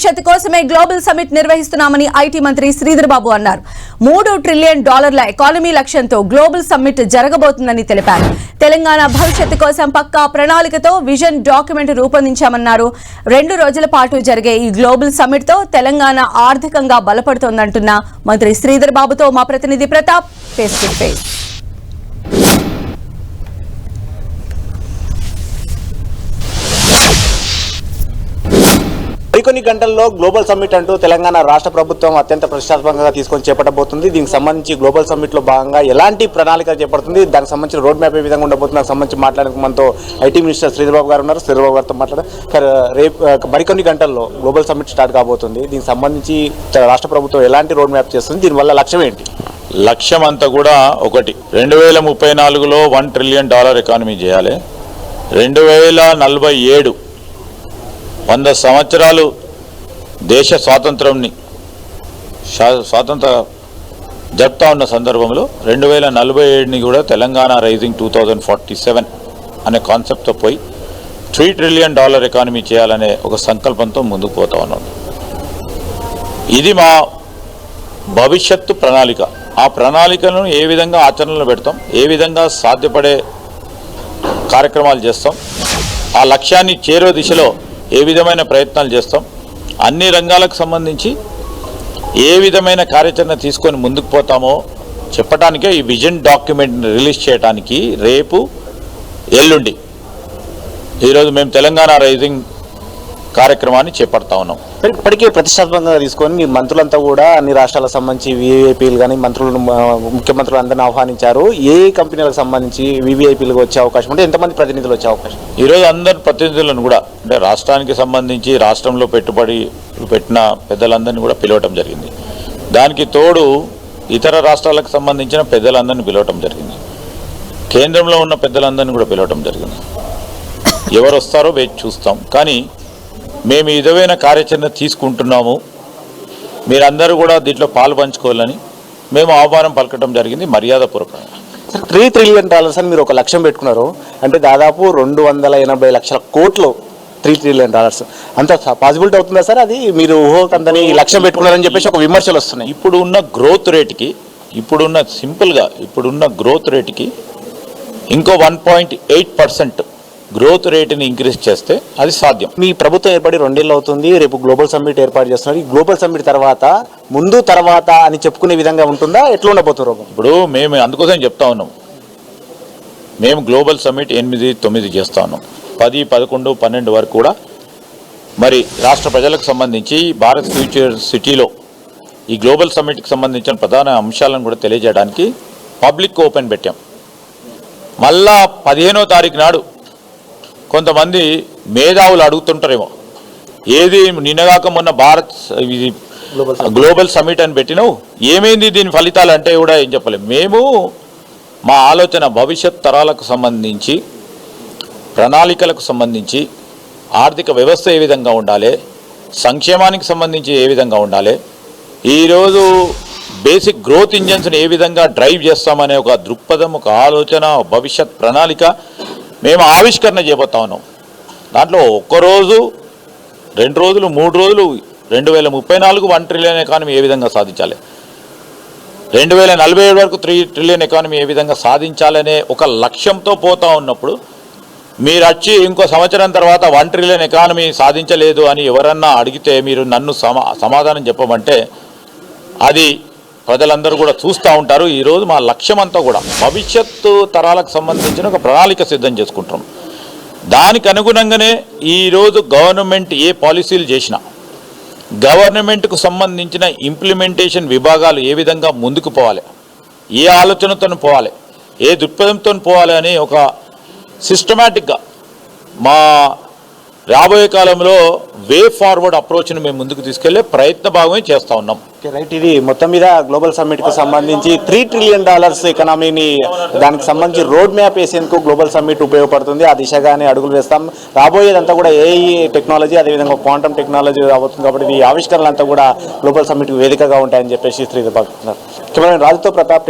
భవిష్యత్తు కోసమే global summit నిర్వహిస్తున్నామని ఐటీ మంత్రి శ్రీధర్ బాబు అన్నారు. $3 ట్రిలియన్ ఎకానమీ లక్ష్యంతో గ్లోబల్ సమ్మిట్ జరగబోతుందని తెలిపారు. తెలంగాణ భవిష్యత్తు కోసం పక్కా ప్రణాళికతో విజన్ డాక్యుమెంట్ రూపొందించామన్నారు. 2 రోజుల పాటు జరిగే ఈ గ్లోబల్ సమ్మిట్ తో తెలంగాణ ఆర్థికంగా బలపడుతోందంటున్న మంత్రి శ్రీధర్ బాబుతో మా ప్రతినిధి ప్రతాప్ ఫేస్ టు ఫేస్. మరికొన్ని గంటల్లో గ్లోబల్ సమ్మిట్ అంటూ తెలంగాణ రాష్ట్ర ప్రభుత్వం అత్యంత ప్రతిష్టాత్మకంగా తీసుకొని చేపట్టబోతుంది. దీనికి సంబంధించి గ్లోబల్ సమ్మిట్ లో భాగంగా ఎలాంటి ప్రణాళిక చేపడుతుంది, దానికి సంబంధించిన రోడ్ మ్యాప్ ఏ విధంగా ఉండబోతుంది, దానికి సంబంధించి మాట్లాడడానికి మనతో ఐటీ మినిస్టర్ శ్రీధర్ బాబు గారు ఉన్నారు. శ్రీధర్ బాబు గారితో రేపు మరికొన్ని గంటల్లో గ్లోబల్ సమ్మిట్ స్టార్ట్ కాబోతుంది. దీనికి సంబంధించి రాష్ట్ర ప్రభుత్వం ఎలాంటి రోడ్ మ్యాప్ చేస్తుంది, దీనివల్ల లక్ష్యం ఏంటి? లక్ష్యం అంతా కూడా ఒకటి, 2034లో $1 ట్రిలియన్ ఎకానమీ చేయాలి. 2047 100 సంవత్సరాలు దేశ స్వాతంత్ర జరుపుతా ఉన్న సందర్భంలో 2047ని కూడా తెలంగాణ రైజింగ్ 2047 అనే కాన్సెప్ట్తో పోయి $3 ట్రిలియన్ ఎకానమీ చేయాలనే ఒక సంకల్పంతో ముందుకు పోతా ఉన్నాం. ఇది మా భవిష్యత్తు ప్రణాళిక. ఆ ప్రణాళికను ఏ విధంగా ఆచరణలో పెడతాం, ఏ విధంగా సాధ్యపడే కార్యక్రమాలు చేస్తాం, ఆ లక్ష్యాన్ని చేరే దిశలో ఏ విధమైన ప్రయత్నాలు చేస్తాం, అన్ని రంగాలకు సంబంధించి ఏ విధమైన కార్యాచరణ తీసుకొని ముందుకు పోతామో చెప్పడానికే ఈ విజన్ డాక్యుమెంట్ని రిలీజ్ చేయడానికి రేపు ఎల్లుండి ఈరోజు మేము తెలంగాణ రైజింగ్ కార్యక్రమాన్ని చేపడతా ఉన్నాం. ఇప్పటికే ప్రతిష్టాత్మకంగా తీసుకొని మీ మంత్రులంతా కూడా అన్ని రాష్ట్రాలకు సంబంధించి వివిఐపీలు కానీ మంత్రులను ముఖ్యమంత్రులు అందరినీ ఆహ్వానించారు. ఏ కంపెనీలకు సంబంధించి వివిఐపీలకు వచ్చే అవకాశం ఉంటే ఎంతమంది ప్రతినిధులు వచ్చే అవకాశం? ఈరోజు అందరి ప్రతినిధులను కూడా అంటే రాష్ట్రానికి సంబంధించి రాష్ట్రంలో పెట్టుబడి పెట్టిన పెద్దలందరినీ కూడా పిలవటం జరిగింది. దానికి తోడు ఇతర రాష్ట్రాలకు సంబంధించిన పెద్దలందరినీ పిలవటం జరిగింది. కేంద్రంలో ఉన్న పెద్దలందరినీ కూడా పిలవటం జరిగింది. ఎవరు వస్తారో వేచి చూస్తాం. కానీ మేము ఈ విధమైన కార్యాచరణ తీసుకుంటున్నాము, మీరందరూ కూడా దీంట్లో పాలు పంచుకోవాలని మేము ఆహ్వానం పలకటం జరిగింది మర్యాదపూర్వకంగా. $3 ట్రిలియన్ అని మీరు ఒక లక్ష్యం పెట్టుకున్నారు, అంటే దాదాపు 280 లక్షల కోట్లు. $3 ట్రిలియన్ అంత పాసిబిలిటీ అవుతుందా సార్? అది మీరు ఊహకందని లక్ష్యం పెట్టుకున్నారని చెప్పేసి ఒక విమర్శలు వస్తున్నాయి. ఇప్పుడున్న గ్రోత్ రేటుకి ఇప్పుడున్న గ్రోత్ రేటుకి ఇంకో 1.8% గ్రోత్ రేటుని ఇంక్రీజ్ చేస్తే అది సాధ్యం. మీ ప్రభుత్వం ఏర్పడి 2 ఏళ్ళు అవుతుంది, రేపు గ్లోబల్ సమ్మిట్ ఏర్పాటు చేస్తున్నారు. ఈ గ్లోబల్ సమ్మిట్ తర్వాత ముందు తర్వాత అని చెప్పుకునే విధంగా ఉంటుందా, ఎట్లా ఉండబోతున్నారు? ఇప్పుడు మేము అందుకోసం చెప్తా ఉన్నాం, మేము గ్లోబల్ సమ్మిట్ 8, 9 చేస్తా ఉన్నాం. 10, 11, 12 వరకు కూడా మరి రాష్ట్ర ప్రజలకు సంబంధించి భారత్ ఫ్యూచర్ సిటీలో ఈ గ్లోబల్ సమ్మిట్కి సంబంధించిన ప్రధాన అంశాలను కూడా తెలియజేయడానికి పబ్లిక్ ఓపెన్ పెట్టాం. మళ్ళా 15వ తారీఖు నాడు కొంతమంది మేధావులు అడుగుతుంటారేమో, ఏది నిన్నగాక మొన్న భారత్ గ్లోబల్ సమ్మిట్ అని పెట్టినావు, ఏమైంది దీని ఫలితాలు అంటే కూడా ఏం చెప్పలేము. మేము మా ఆలోచన భవిష్యత్ తరాలకు సంబంధించి, ప్రణాళికలకు సంబంధించి, ఆర్థిక వ్యవస్థ ఏ విధంగా ఉండాలి, సంక్షేమానికి సంబంధించి ఏ విధంగా ఉండాలి, ఈరోజు బేసిక్ గ్రోత్ ఇంజన్స్ని ఏ విధంగా డ్రైవ్ చేస్తామనే ఒక దృక్పథం, ఒక ఆలోచన, భవిష్యత్ ప్రణాళిక మేము ఆవిష్కరణ చేయబోతా ఉన్నాం. దాంట్లో 1 రోజు, 2 రోజులు, 3 రోజులు 2034 $1 ట్రిలియన్ ఎకానమీ ఏ విధంగా సాధించాలి, 2047 వరకు $3 ట్రిలియన్ ఎకానమీ ఏ విధంగా సాధించాలనే ఒక లక్ష్యంతో పోతా ఉన్నప్పుడు మీరు వచ్చి ఇంకో సంవత్సరం తర్వాత $1 ట్రిలియన్ ఎకానమీ సాధించలేదు అని ఎవరన్నా అడిగితే మీరు నన్ను సమాధానం చెప్పమంటే అది ప్రజలందరూ కూడా చూస్తూ ఉంటారు. ఈరోజు మా లక్ష్యం అంతా కూడా భవిష్యత్తు తరాలకు సంబంధించిన ఒక ప్రణాళిక సిద్ధం చేసుకుంటున్నాం. దానికి అనుగుణంగానే ఈరోజు గవర్నమెంట్ ఏ పాలసీలు చేసినా, గవర్నమెంట్కు సంబంధించిన ఇంప్లిమెంటేషన్ విభాగాలు ఏ విధంగా ముందుకు పోవాలి, ఏ ఆలోచనతో పోవాలి, ఏ దృక్పథంతో పోవాలి అని ఒక సిస్టమేటిక్గా మా రాబోయే కాలంలో వే ఫార్వర్డ్ అప్రోచ్ని మేము ముందుకు తీసుకెళ్లే ప్రయత్న భాగమే చేస్తూ ఉన్నాం. రైట్, ఇది మొత్తం మీద గ్లోబల్ సమ్మిట్కి సంబంధించి $3 ట్రిలియన్ ఎకానమీని దానికి సంబంధించి రోడ్ మ్యాప్ వేసేందుకు గ్లోబల్ సమ్మిట్ ఉపయోగపడుతుంది. ఆ దిశగానే అడుగులు వేస్తాం. రాబోయేదంతా కూడా ఏఐ టెక్నాలజీ, అదేవిధంగా క్వాంటమ్ టెక్నాలజీ అవుతుంది. కాబట్టి ఈ ఆవిష్కరణలంతా కూడా గ్లోబల్ సమ్మిట్కి వేదికగా ఉంటాయని చెప్పేసి శ్రీధర్ బాబు. కెమెరామెన్ రాజుతో ప్రతాప్.